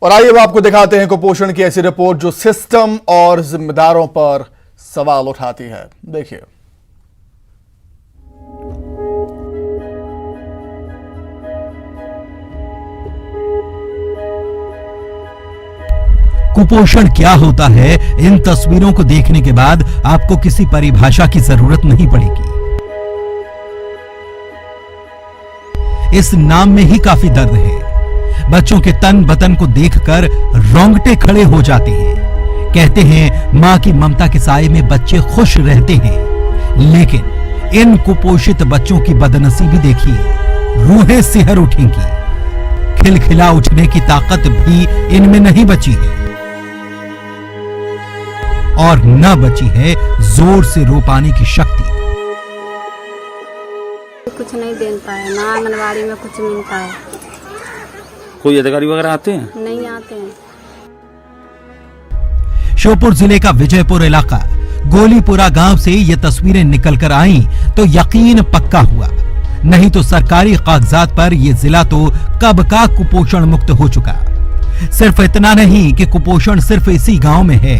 और आइए अब आपको दिखाते हैं कुपोषण की ऐसी रिपोर्ट जो सिस्टम और जिम्मेदारों पर सवाल उठाती है। देखिए। कुपोषण क्या होता है, इन तस्वीरों को देखने के बाद आपको किसी परिभाषा की जरूरत नहीं पड़ेगी। इस नाम में ही काफी दर्द है। बच्चों के तन बतन को देखकर रोंगटे खड़े हो जाते हैं। कहते हैं मां की ममता के साए में बच्चे खुश रहते हैं, लेकिन इन कुपोषित बच्चों की बदनसीबी देखिए, रूहें सिहर उठेंगी। खिलखिला उठने की ताकत भी इनमें नहीं बची है और न बची है जोर से रो पाने की शक्ति। कुछ नहीं देता है, ना आंगनबाड़ी में कुछ मिलता है। कोई अधिकारी वगैरह आते हैं? नहीं आते हैं। श्योपुर जिले का विजयपुर इलाका गोलीपुरा गांव से ये तस्वीरें निकलकर आईं तो यकीन पक्का हुआ, नहीं तो सरकारी कागजात पर यह जिला तो कब का कुपोषण मुक्त हो चुका। सिर्फ इतना नहीं कि कुपोषण सिर्फ इसी गांव में है,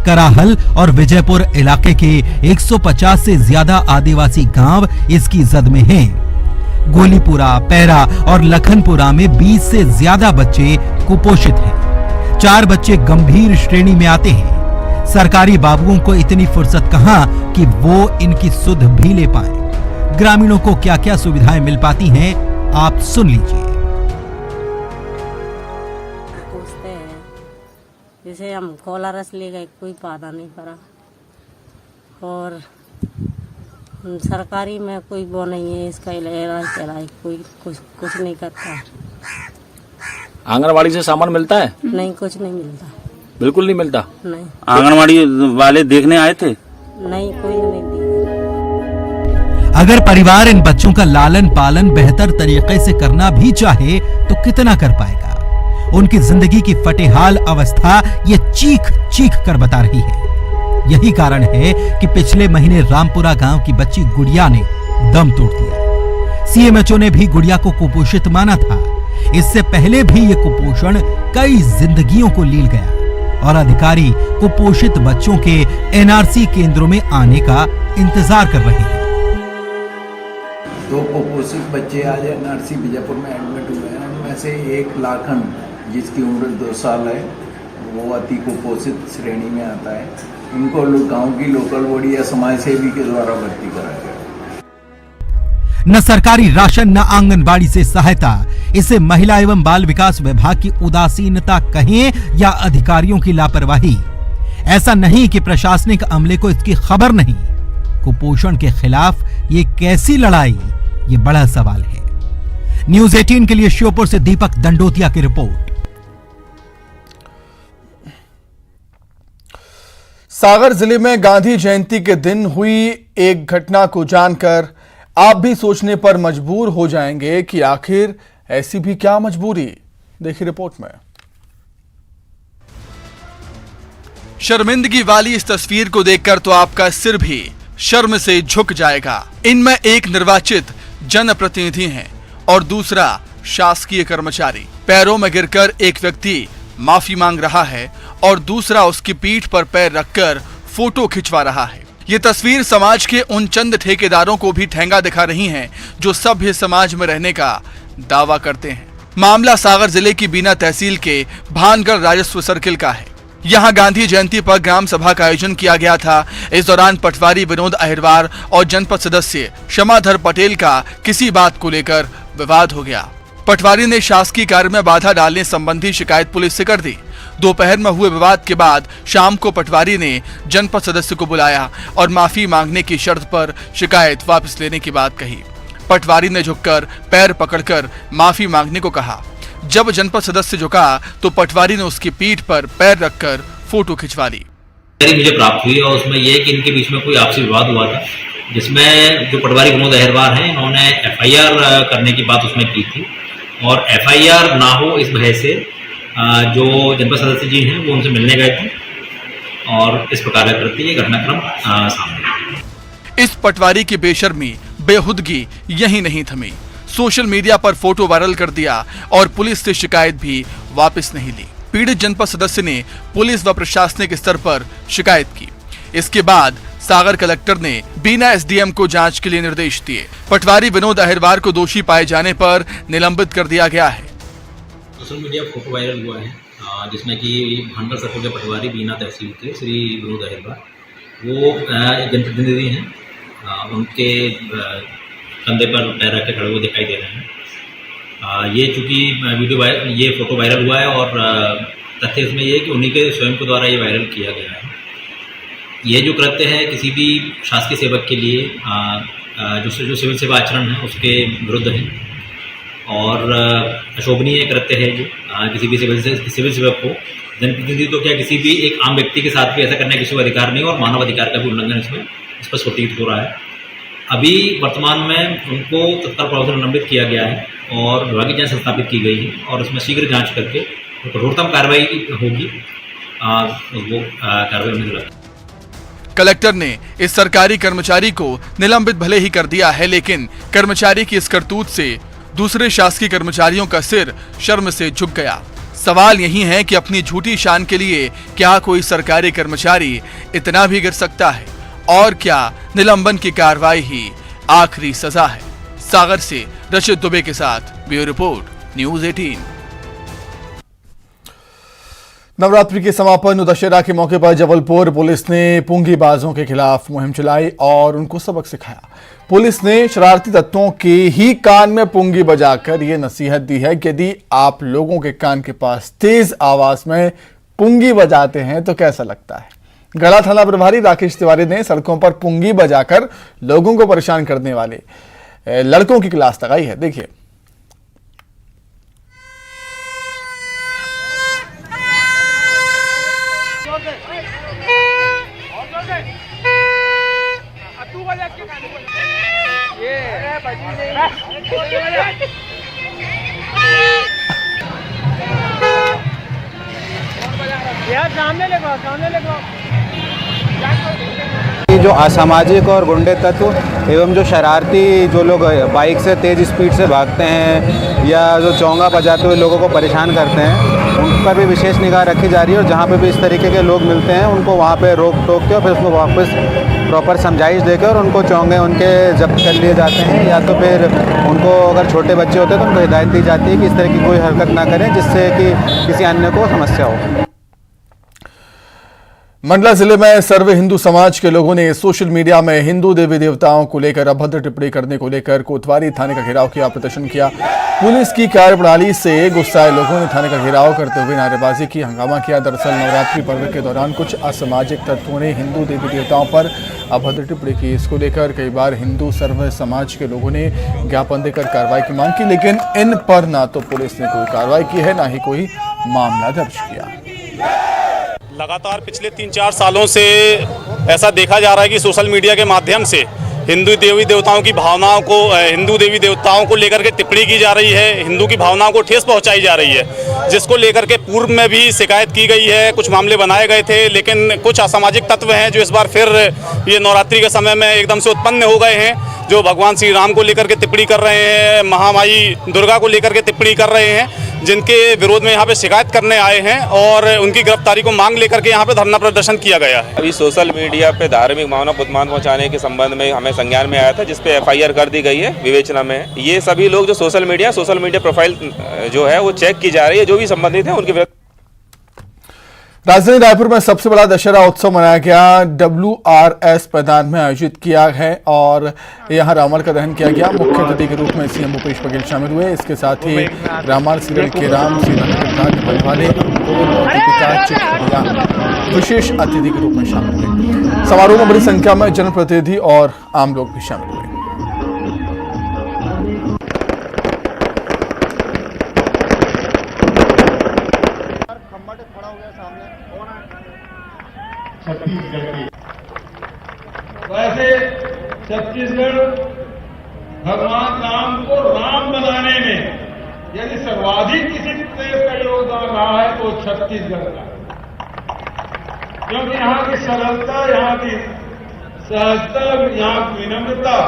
कराहल और विजयपुर इलाके के 150 से ज्यादा आदिवासी गांव इसकी जद में हैं। गोलीपुरा, पैरा और लखनपुरा में 20 से ज्यादा बच्चे कुपोषित हैं। 4 बच्चे गंभीर श्रेणी में आते हैं। सरकारी बाबुओं को इतनी फुर्सत कहां कि वो इनकी सुध भी ले पाएं। ग्रामीणों को क्या क्या सुविधाएं मिल पाती हैं, आप सुन लीजिए। जैसे हम खोला रस ले गए, कोई पता नहीं करा, और सरकारी में कोई वो नहीं है, इसका इलाज कोई कुछ नहीं करता। आंगनबाड़ी से सामान मिलता है? नहीं, कुछ नहीं मिलता। बिल्कुल नहीं मिलता? नहीं। आंगनबाड़ी वाले देखने आए थे? नहीं, कोई नहीं देखा। अगर परिवार इन बच्चों का लालन पालन बेहतर तरीके से करना भी चाहे तो कितना कर पाएगा। उनकी जिंदगी की फटेहाल अवस्था ये चीख चीख कर बता रही है। यही कारण है कि पिछले महीने रामपुरा गांव की बच्ची गुड़िया ने दम तोड़ दिया। सीएमएचओ ने भी गुड़िया को कुपोषित माना था। इससे पहले भी ये कुपोषण कई जिंदगियों को लील गया और अधिकारी कुपोषित बच्चों के एनआरसी केंद्रों में आने का इंतजार कर रहे हैं। 2 कुपोषित बच्चे आज एनआरसी विजयपुर में एडमिट हुए हैं। उनमें से एक लाखन, जिसकी उम्र 2 साल है, वो अति कुपोषित श्रेणी में आता है। इनको गांव की लोकल बॉडी या समाज सेवी के द्वारा भर्ती कराया गया। न सरकारी राशन न आंगनबाड़ी से सहायता, इसे महिला एवं बाल विकास विभाग की उदासीनता कहें या अधिकारियों की लापरवाही। ऐसा नहीं कि प्रशासनिक अमले को इसकी खबर नहीं। कुपोषण के खिलाफ ये कैसी लड़ाई, ये बड़ा सवाल है। न्यूज़ 18 के लिए श्योपुर से दीपक दंडोतिया की रिपोर्ट। सागर जिले में गांधी जयंती के दिन हुई एक घटना को जानकर आप भी सोचने पर मजबूर हो जाएंगे कि आखिर ऐसी भी क्या मजबूरी। देखिए रिपोर्ट में। शर्मिंदगी वाली इस तस्वीर को देखकर तो आपका सिर भी शर्म से झुक जाएगा। इनमें एक निर्वाचित जनप्रतिनिधि हैं और दूसरा शासकीय कर्मचारी। पैरों में गिरकर एक व्यक्ति माफी मांग रहा है और दूसरा उसकी पीठ पर पैर रखकर फोटो खिंचवा रहा है। ये तस्वीर समाज के उन चंद ठेकेदारों को भी ठेंगा दिखा रही है जो सभ्य समाज में रहने का दावा करते हैं। मामला सागर जिले की बीना तहसील के भानगढ़ राजस्व सर्किल का है। यहाँ गांधी जयंती पर ग्राम सभा का आयोजन किया गया था। इस दौरान पटवारी विनोद अहिरवार और जनपद सदस्य क्षमाधर पटेल का किसी बात को लेकर विवाद हो गया। पटवारी ने शासकीय कार्य में बाधा डालने संबंधी शिकायत पुलिस से कर दी। दोपहर में हुए विवाद के बाद शाम को पटवारी ने जनपद सदस्य को बुलाया और माफी मांगने की शर्त पर शिकायत वापस लेने की बात कही। पटवारी ने झुककर पैर पकड़कर माफी मांगने को कहा। जब जनपद सदस्य झुका तो पटवारी ने उसकी पीठ पर पैर रखकर फोटो खिंचवा ली। मुझे प्राप्त हुई और उसमें यह कि इनके बीच में कोई आपसी विवाद हुआ था, जिसमें जो पटवारी विनोद अहिरवार हैं, इन्होंने एफआईआर करने की बात उसमें की थी और एफआईआर ना हो इस वजह से जो जनपद सदस्य जी हैं वो उनसे मिलने गए थे और इस प्रकार करते ये घटनाक्रम सामने। इस पटवारी की बेशर्मी, बेहुदगी यही नहीं थमी। सोशल मीडिया पर फोटो वायरल कर दिया और पुलिस से शिकायत भी वापस नहीं ली। पीड़ित जनपद सदस्य ने पुलिस व प्रशासनिक स्तर पर शिकायत की। इसके बाद सागर कलेक्टर ने बीना एसडीएम को जांच के लिए निर्देश दिए। पटवारी विनोद अहिरवार को दोषी पाए जाने पर निलंबित कर दिया गया है। सोशल मीडिया फोटो वायरल हुआ है जिसमें कि भांडर सर्कल के पटवारी बीना तहसील के श्री विनोद अहिरवार वो एक जनप्रतिनिधि हैं, उनके कंधे पर पैर रख के खड़े हुए दिखाई दे रहे हैं। ये चूंकि ये फोटो वायरल हुआ है और तथ्य इसमें ये है कि उन्हीं के स्वयं के द्वारा ये वायरल किया गया है। ये जो कृत्य है किसी भी शासकीय सेवक के लिए जो सिविल सेवा आचरण है उसके विरुद्ध है और अशोभनीय कृत्य है। जो किसी भी सिविल सेवक को, जनप्रतिनिधि तो क्या किसी भी एक आम व्यक्ति के साथ भी ऐसा करने का किसी को अधिकार नहीं और मानव अधिकार का भी उल्लंघन इसमें स्पष्ट प्रतीत हो रहा है। अभी वर्तमान में उनको तत्काल प्रभाव से निलंबित किया गया है और विभागीय जांच स्थापित की गई है और उसमें शीघ्र जांच करके कठोरतम कार्रवाई होगी, वो कार्रवाई होने लगी। कलेक्टर ने इस सरकारी कर्मचारी को निलंबित भले ही कर दिया है, लेकिन कर्मचारी की इस करतूत से दूसरे शासकीय कर्मचारियों का सिर शर्म से झुक गया। सवाल यही है कि अपनी झूठी शान के लिए क्या कोई सरकारी कर्मचारी इतना भी गिर सकता है और क्या निलंबन की कार्रवाई ही आखिरी सजा है। सागर से रशिद दुबे के साथ ब्यूरो रिपोर्ट, न्यूज़ 18। नवरात्रि के समापन दशहरा के मौके पर जबलपुर पुलिस ने पुंगीबाजों के खिलाफ मुहिम चलाई और उनको सबक सिखाया। पुलिस ने शरारती तत्वों के ही कान में पुंगी बजाकर ये नसीहत दी है कि यदि आप लोगों के कान के पास तेज आवाज में पुंगी बजाते हैं तो कैसा लगता है। गढ़ा थाना प्रभारी राकेश तिवारी ने सड़कों पर पुंगी बजाकर लोगों को परेशान करने वाले लड़कों की क्लास लगाई है। देखिए। जो असामाजिक और गुंडे तत्व एवं जो शरारती जो लोग बाइक से तेज़ स्पीड से भागते हैं या जो चोंगा बजाते हुए लोगों को परेशान करते हैं, उन पर भी विशेष निगाह रखी जा रही है और जहाँ पे भी इस तरीके के लोग मिलते हैं उनको वहाँ पे रोक टोक के और फिर उसको वापस प्रॉपर समझाइश देकर और उनको चोंगे उनके जब्त कर लिए जाते हैं या तो फिर उनको अगर छोटे बच्चे होते हैं तो उनको हिदायत दी जाती है कि इस तरह की कोई हरकत ना करें जिससे कि किसी अन्य को समस्या हो। मंडला जिले में सर्व हिंदू समाज के लोगों ने सोशल मीडिया में हिंदू देवी देवताओं को लेकर अभद्र टिप्पणी करने को लेकर कोतवाली थाने का घेराव किया, प्रदर्शन किया। पुलिस की कार्यप्रणाली से गुस्साए लोगों ने थाने का घेराव करते हुए नारेबाजी की, हंगामा किया। दरअसल नवरात्रि पर्व के दौरान कुछ असामाजिक तत्वों ने हिंदू देवी देवताओं पर अभद्र टिप्पणी की। इसको लेकर कई बार हिंदू सर्व समाज के लोगों ने ज्ञापन देकर कार्रवाई की मांग की, लेकिन इन पर ना तो पुलिस ने कोई कार्रवाई की है, ना ही कोई मामला दर्ज किया। लगातार पिछले 3-4 सालों से ऐसा देखा जा रहा है कि सोशल मीडिया के माध्यम से हिंदू देवी देवताओं की भावनाओं को, हिंदू देवी देवताओं को लेकर के टिप्पणी की जा रही है, हिंदू की भावनाओं को ठेस पहुंचाई जा रही है, जिसको लेकर के पूर्व में भी शिकायत की गई है, कुछ मामले बनाए गए थे। लेकिन कुछ असामाजिक तत्व हैं जो इस बार फिर ये नवरात्रि के समय में एकदम से उत्पन्न हो गए हैं, जो भगवान श्री राम को लेकर के टिप्पणी कर रहे हैं, महामाई दुर्गा को लेकर के टिप्पणी कर रहे हैं, जिनके विरोध में यहाँ पे शिकायत करने आए हैं और उनकी गिरफ्तारी को मांग लेकर के यहाँ पे धरना प्रदर्शन किया गया है। अभी सोशल मीडिया पे धार्मिक भावना को अपमान पहुंचाने के संबंध में हमें संज्ञान में आया था, जिसपे FIR कर दी गई है, विवेचना में है। ये सभी लोग जो सोशल मीडिया प्रोफाइल जो है वो चेक की जा रही है, जो भी संबंधित है उनके विरुद्ध। राजधानी रायपुर में सबसे बड़ा दशहरा उत्सव मनाया गया, WRS मैदान में आयोजित किया है और यहां रावण का दहन किया गया। मुख्य अतिथि के रूप में CM भूपेश बघेल शामिल हुए। इसके साथ ही रामायण सीरियल के राम सीता वाले विशेष अतिथि के रूप में शामिल हुए। समारोह में बड़ी संख्या में जनप्रतिनिधि और आम लोग भी शामिल हुए। वैसे छत्तीसगढ़ भगवान राम को राम बनाने में यदि सर्वाधिक किसी देश का योगदान रहा है तो छत्तीसगढ़ का, क्योंकि यहाँ की सरलता, यहाँ की सहजता, यहाँ की विनम्रता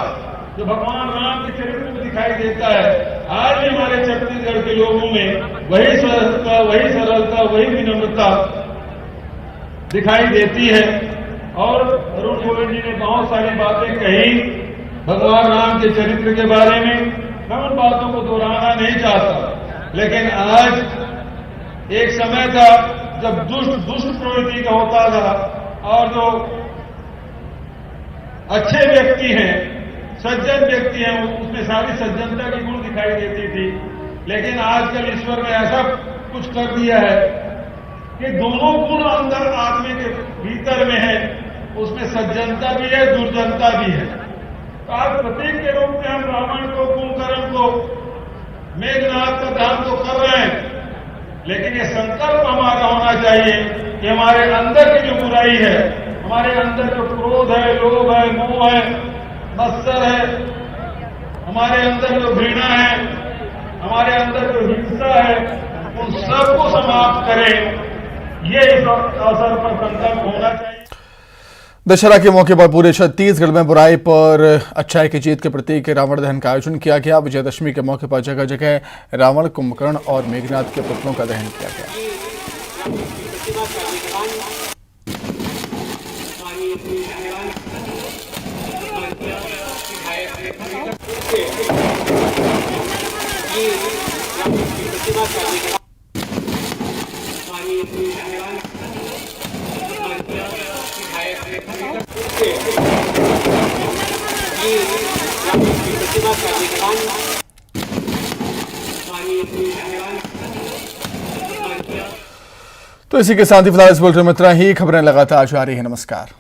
जो भगवान राम के चरित्र में दिखाई देता है, आज भी हमारे छत्तीसगढ़ के लोगों में वही सरलता, वही विनम्रता दिखाई देती है। और अरुण गोविल जी ने बहुत सारी बातें कही भगवान राम के चरित्र के बारे में, मैं उन बातों को दोहराना नहीं चाहता, लेकिन आज एक समय था जब दुष्ट प्रवृत्ति का होता था और जो अच्छे व्यक्ति हैं, सज्जन व्यक्ति हैं, उसमें सारी सज्जनता की गुण दिखाई देती थी। लेकिन आजकल ईश्वर ने ऐसा कुछ कर दिया है कि दोनों गुण अंदर आदमी के भीतर में है, उसमें सज्जनता भी है, दुर्जनता भी है। तो आज प्रतीक के रूप में हम रावण को, कुंभकर्ण को, मेघनाथ का दान तो कर रहे हैं, लेकिन ये संकल्प हमारा होना चाहिए कि हमारे अंदर की जो बुराई है, हमारे अंदर जो क्रोध है, लोभ है, मोह है, मत्सर है, हमारे अंदर जो घृणा है, हमारे अंदर जो हिंसा है, उन सबको समाप्त करें, ये इस अवसर पर संकल्प होना चाहिए। दशहरा के मौके पर पूरे छत्तीसगढ़ में बुराई पर अच्छाई की जीत के प्रतीक रावण दहन का आयोजन किया गया। विजयदशमी के मौके पर जगह जगह रावण, कुंभकर्ण और मेघनाथ के पुतलों का दहन किया गया। तो इसी के साथ ही फिलहाल इस बुलेटिन में इतना ही। खबरें लगातार जारी है। नमस्कार।